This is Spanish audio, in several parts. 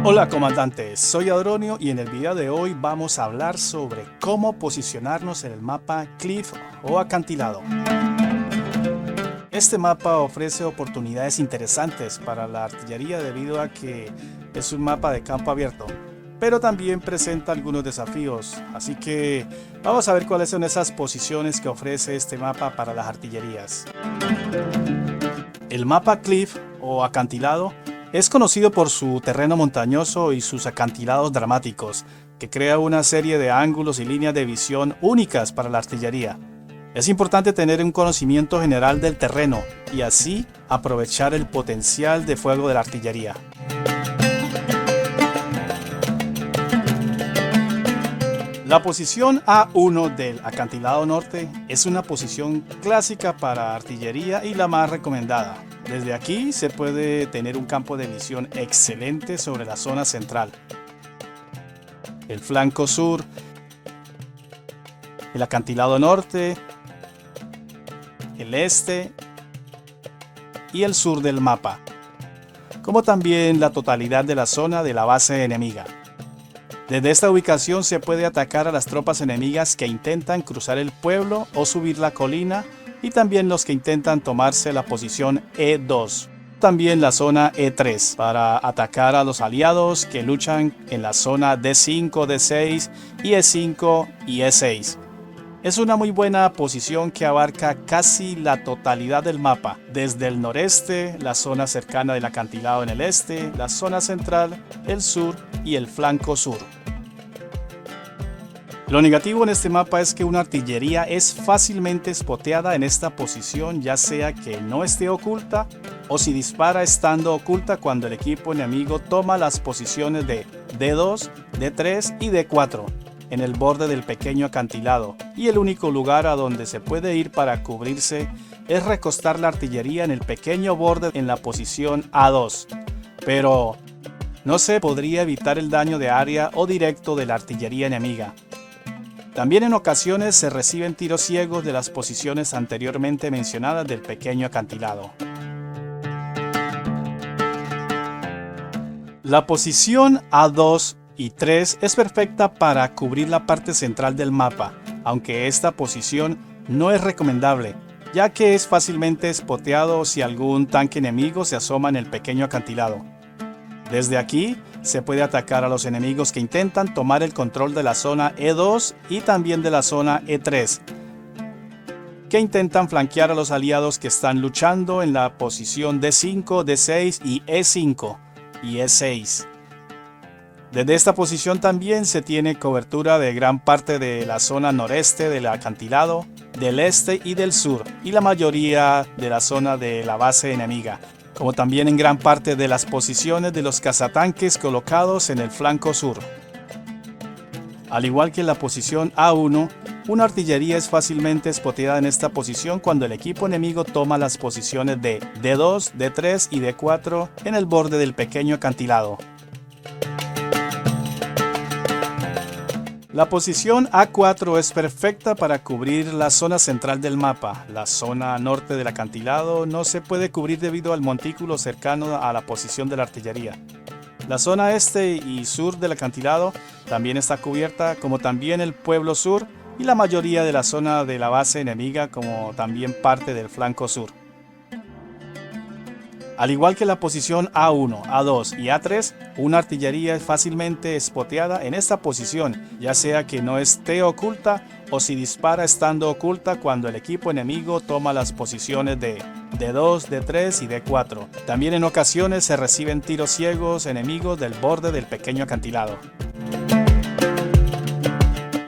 Hola comandantes, soy Adronio y en el video de hoy vamos a hablar sobre cómo posicionarnos en el mapa cliff o acantilado. Este mapa ofrece oportunidades interesantes para la artillería debido a que es un mapa de campo abierto, pero también presenta algunos desafíos, así que vamos a ver cuáles son esas posiciones que ofrece este mapa para las artillerías. El mapa cliff o acantilado es conocido por su terreno montañoso y sus acantilados dramáticos, que crea una serie de ángulos y líneas de visión únicas para la artillería. Es importante tener un conocimiento general del terreno y así aprovechar el potencial de fuego de la artillería. La posición A1 del acantilado norte es una posición clásica para artillería y la más recomendada. Desde aquí se puede tener un campo de visión excelente sobre la zona central, el flanco sur, el acantilado norte, el este y el sur del mapa, como también la totalidad de la zona de la base enemiga. Desde esta ubicación se puede atacar a las tropas enemigas que intentan cruzar el pueblo o subir la colina, y también los que intentan tomarse la posición E2. También la zona E3 para atacar a los aliados que luchan en la zona D5, D6 y E5 y E6. Es una muy buena posición que abarca casi la totalidad del mapa, desde el noreste, la zona cercana del acantilado en el este, la zona central, el sur y el flanco sur. Lo negativo en este mapa es que una artillería es fácilmente spoteada en esta posición, ya sea que no esté oculta o si dispara estando oculta cuando el equipo enemigo toma las posiciones de D2, D3 y D4 en el borde del pequeño acantilado, y el único lugar a donde se puede ir para cubrirse es recostar la artillería en el pequeño borde en la posición A2, pero no se podría evitar el daño de área o directo de la artillería enemiga. También en ocasiones se reciben tiros ciegos de las posiciones anteriormente mencionadas del pequeño acantilado. La posición A2 y 3 es perfecta para cubrir la parte central del mapa, aunque esta posición no es recomendable, ya que es fácilmente spoteado si algún tanque enemigo se asoma en el pequeño acantilado. Desde aquí se puede atacar a los enemigos que intentan tomar el control de la zona E2 y también de la zona E3, que intentan flanquear a los aliados que están luchando en la posición D5, D6 y E5 y E6. Desde esta posición también se tiene cobertura de gran parte de la zona noreste del acantilado, del este y del sur, y la mayoría de la zona de la base enemiga, como también en gran parte de las posiciones de los cazatanques colocados en el flanco sur. Al igual que en la posición A1, una artillería es fácilmente spoteada en esta posición cuando el equipo enemigo toma las posiciones de D2, D3 y D4 en el borde del pequeño acantilado. La posición A4 es perfecta para cubrir la zona central del mapa. La zona norte del acantilado no se puede cubrir debido al montículo cercano a la posición de la artillería. La zona este y sur del acantilado también está cubierta, como también el pueblo sur y la mayoría de la zona de la base enemiga, como también parte del flanco sur. Al igual que la posición A1, A2 y A3, una artillería es fácilmente spoteada en esta posición, ya sea que no esté oculta o si dispara estando oculta cuando el equipo enemigo toma las posiciones de D2, D3 y D4. También en ocasiones se reciben tiros ciegos enemigos del borde del pequeño acantilado.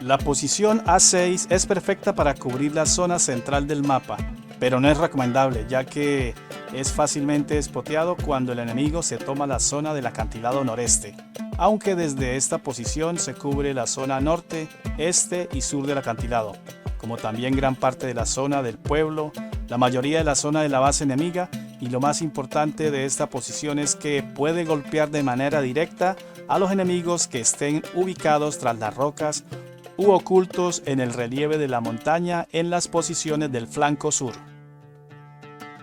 La posición A6 es perfecta para cubrir la zona central del mapa, pero no es recomendable, ya que es fácilmente spoteado cuando el enemigo se toma la zona del acantilado noreste, aunque desde esta posición se cubre la zona norte, este y sur del acantilado, como también gran parte de la zona del pueblo, la mayoría de la zona de la base enemiga, y lo más importante de esta posición es que puede golpear de manera directa a los enemigos que estén ubicados tras las rocas u ocultos en el relieve de la montaña en las posiciones del flanco sur.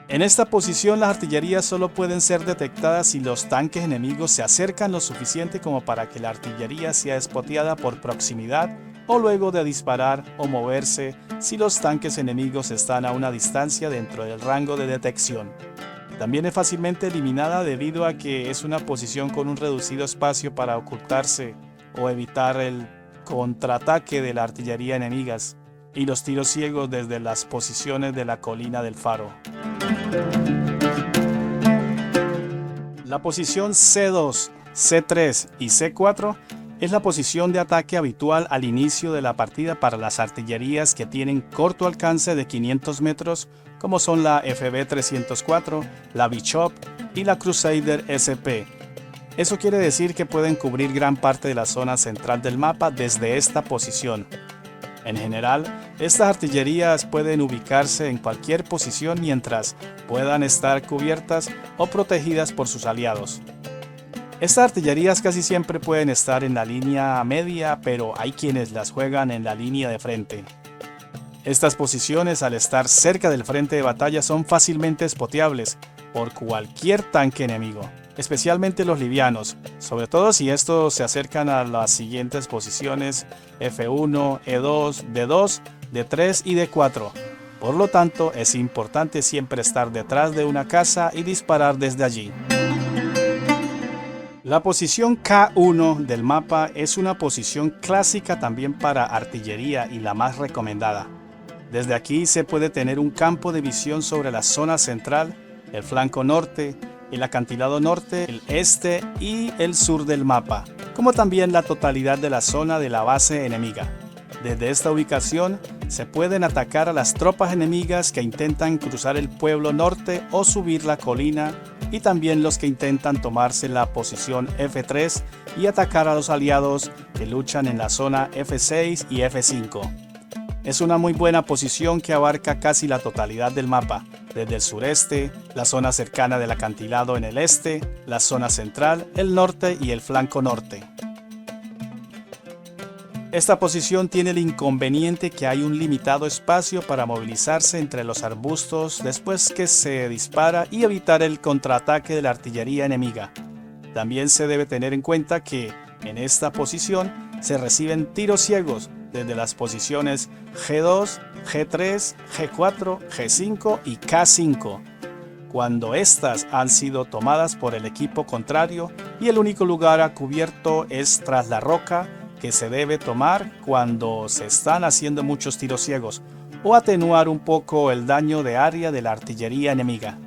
En esta posición las artillerías solo pueden ser detectadas si los tanques enemigos se acercan lo suficiente como para que la artillería sea espoteada por proximidad o luego de disparar o moverse si los tanques enemigos están a una distancia dentro del rango de detección. También es fácilmente eliminada debido a que es una posición con un reducido espacio para ocultarse o evitar el contraataque de la artillería enemigas y los tiros ciegos desde las posiciones de la colina del faro. La posición C2, C3 y C4 es la posición de ataque habitual al inicio de la partida para las artillerías que tienen corto alcance de 500 metros, como son la FB304, la Bishop y la Crusader SP. Eso quiere decir que pueden cubrir gran parte de la zona central del mapa desde esta posición. En general, estas artillerías pueden ubicarse en cualquier posición mientras puedan estar cubiertas o protegidas por sus aliados. Estas artillerías casi siempre pueden estar en la línea media, pero hay quienes las juegan en la línea de frente. Estas posiciones, al estar cerca del frente de batalla, son fácilmente espoteables por cualquier tanque enemigo, especialmente los livianos, sobre todo si estos se acercan a las siguientes posiciones F1, E2, D2, D3 y D4. Por lo tanto, es importante siempre estar detrás de una casa y disparar desde allí. La posición K1 del mapa es una posición clásica también para artillería y la más recomendada. Desde aquí se puede tener un campo de visión sobre la zona central, el flanco norte, el acantilado norte, el este y el sur del mapa, como también la totalidad de la zona de la base enemiga. Desde esta ubicación se pueden atacar a las tropas enemigas que intentan cruzar el pueblo norte o subir la colina, y también los que intentan tomarse la posición F3 y atacar a los aliados que luchan en la zona F6 y F5. Es una muy buena posición que abarca casi la totalidad del mapa, desde el sureste, la zona cercana del acantilado en el este, la zona central, el norte y el flanco norte. Esta posición tiene el inconveniente que hay un limitado espacio para movilizarse entre los arbustos después que se dispara y evitar el contraataque de la artillería enemiga. También se debe tener en cuenta que en esta posición se reciben tiros ciegos desde las posiciones G2, G3, G4, G5 y K5, cuando estas han sido tomadas por el equipo contrario y el único lugar a cubierto es tras la roca, que se debe tomar cuando se están haciendo muchos tiros ciegos o atenuar un poco el daño de área de la artillería enemiga.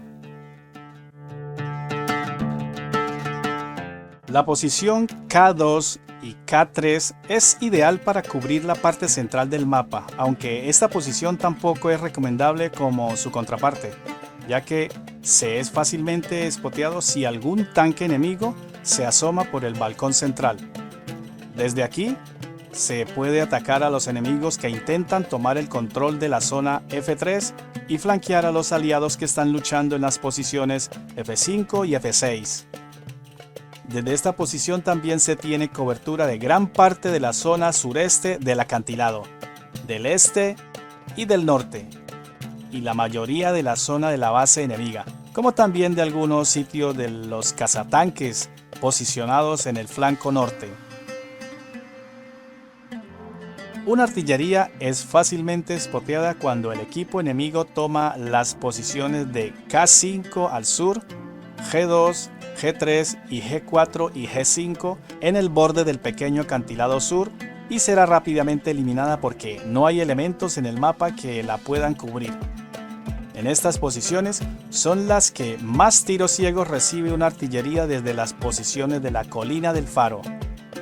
La posición K2 y K3 es ideal para cubrir la parte central del mapa, aunque esta posición tampoco es recomendable como su contraparte, ya que se es fácilmente espoteado si algún tanque enemigo se asoma por el balcón central. Desde aquí, se puede atacar a los enemigos que intentan tomar el control de la zona F3 y flanquear a los aliados que están luchando en las posiciones F5 y F6. Desde esta posición también se tiene cobertura de gran parte de la zona sureste del acantilado, del este y del norte, y la mayoría de la zona de la base enemiga, como también de algunos sitios de los cazatanques posicionados en el flanco norte. Una artillería es fácilmente espoteada cuando el equipo enemigo toma las posiciones de K5 al sur, G2, G3 y G4 y G5 en el borde del pequeño acantilado sur, y será rápidamente eliminada porque no hay elementos en el mapa que la puedan cubrir. En estas posiciones son las que más tiros ciegos recibe una artillería desde las posiciones de la colina del faro,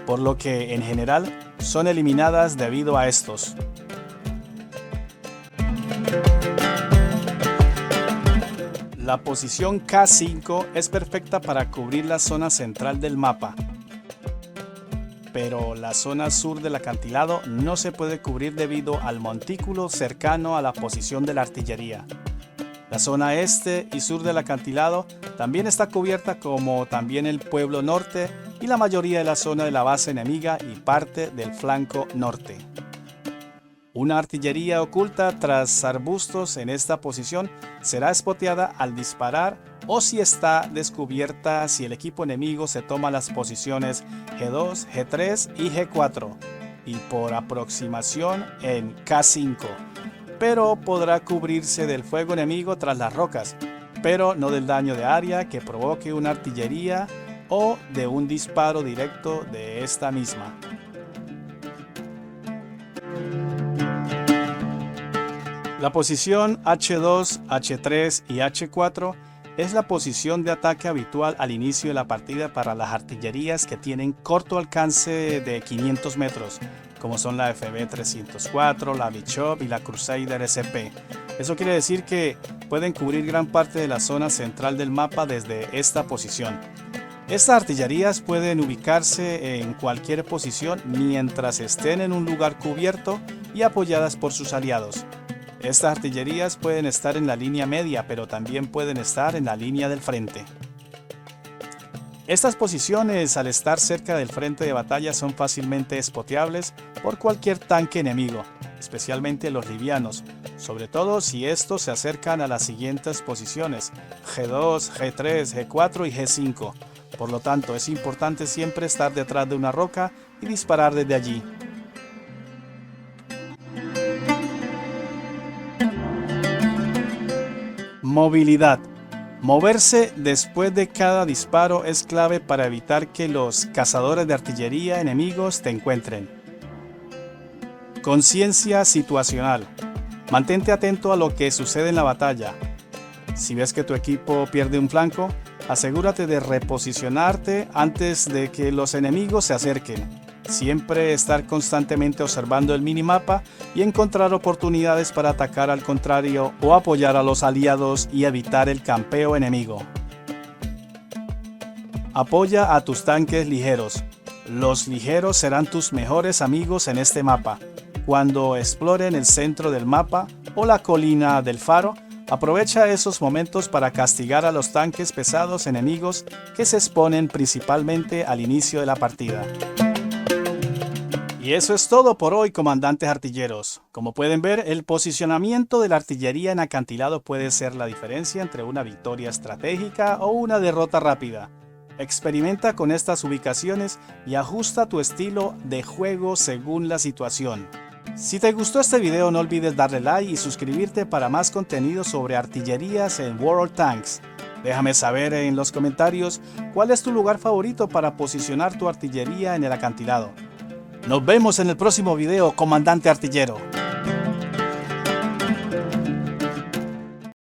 por lo que en general son eliminadas debido a estos. La posición K5 es perfecta para cubrir la zona central del mapa, pero la zona sur del acantilado no se puede cubrir debido al montículo cercano a la posición de la artillería. La zona este y sur del acantilado también está cubierta, como también el pueblo norte y la mayoría de la zona de la base enemiga y parte del flanco norte. Una artillería oculta tras arbustos en esta posición será spoteada al disparar o si está descubierta si el equipo enemigo se toma las posiciones G2, G3 y G4 y por aproximación en K5, pero podrá cubrirse del fuego enemigo tras las rocas, pero no del daño de área que provoque una artillería o de un disparo directo de esta misma. La posición H2, H3 y H4 es la posición de ataque habitual al inicio de la partida para las artillerías que tienen corto alcance de 500 metros, como son la FB304, la Bishop y la Crusader SP. Eso quiere decir que pueden cubrir gran parte de la zona central del mapa desde esta posición. Estas artillerías pueden ubicarse en cualquier posición mientras estén en un lugar cubierto y apoyadas por sus aliados. Estas artillerías pueden estar en la línea media, pero también pueden estar en la línea del frente. Estas posiciones, al estar cerca del frente de batalla, son fácilmente spoteables por cualquier tanque enemigo, especialmente los livianos, sobre todo si estos se acercan a las siguientes posiciones, G2, G3, G4 y G5. Por lo tanto, es importante siempre estar detrás de una roca y disparar desde allí. Movilidad. Moverse después de cada disparo es clave para evitar que los cazadores de artillería enemigos te encuentren. Conciencia situacional. Mantente atento a lo que sucede en la batalla. Si ves que tu equipo pierde un flanco, asegúrate de reposicionarte antes de que los enemigos se acerquen. Siempre estar constantemente observando el minimapa y encontrar oportunidades para atacar al contrario o apoyar a los aliados y evitar el campeo enemigo. Apoya a tus tanques ligeros. Los ligeros serán tus mejores amigos en este mapa. Cuando exploren el centro del mapa o la colina del faro, aprovecha esos momentos para castigar a los tanques pesados enemigos que se exponen principalmente al inicio de la partida. Y eso es todo por hoy, comandantes artilleros. Como pueden ver, el posicionamiento de la artillería en acantilado puede ser la diferencia entre una victoria estratégica o una derrota rápida. Experimenta con estas ubicaciones y ajusta tu estilo de juego según la situación. Si te gustó este video, no olvides darle like y suscribirte para más contenido sobre artillerías en World of Tanks. Déjame saber en los comentarios cuál es tu lugar favorito para posicionar tu artillería en el acantilado. Nos vemos en el próximo video, comandante artillero.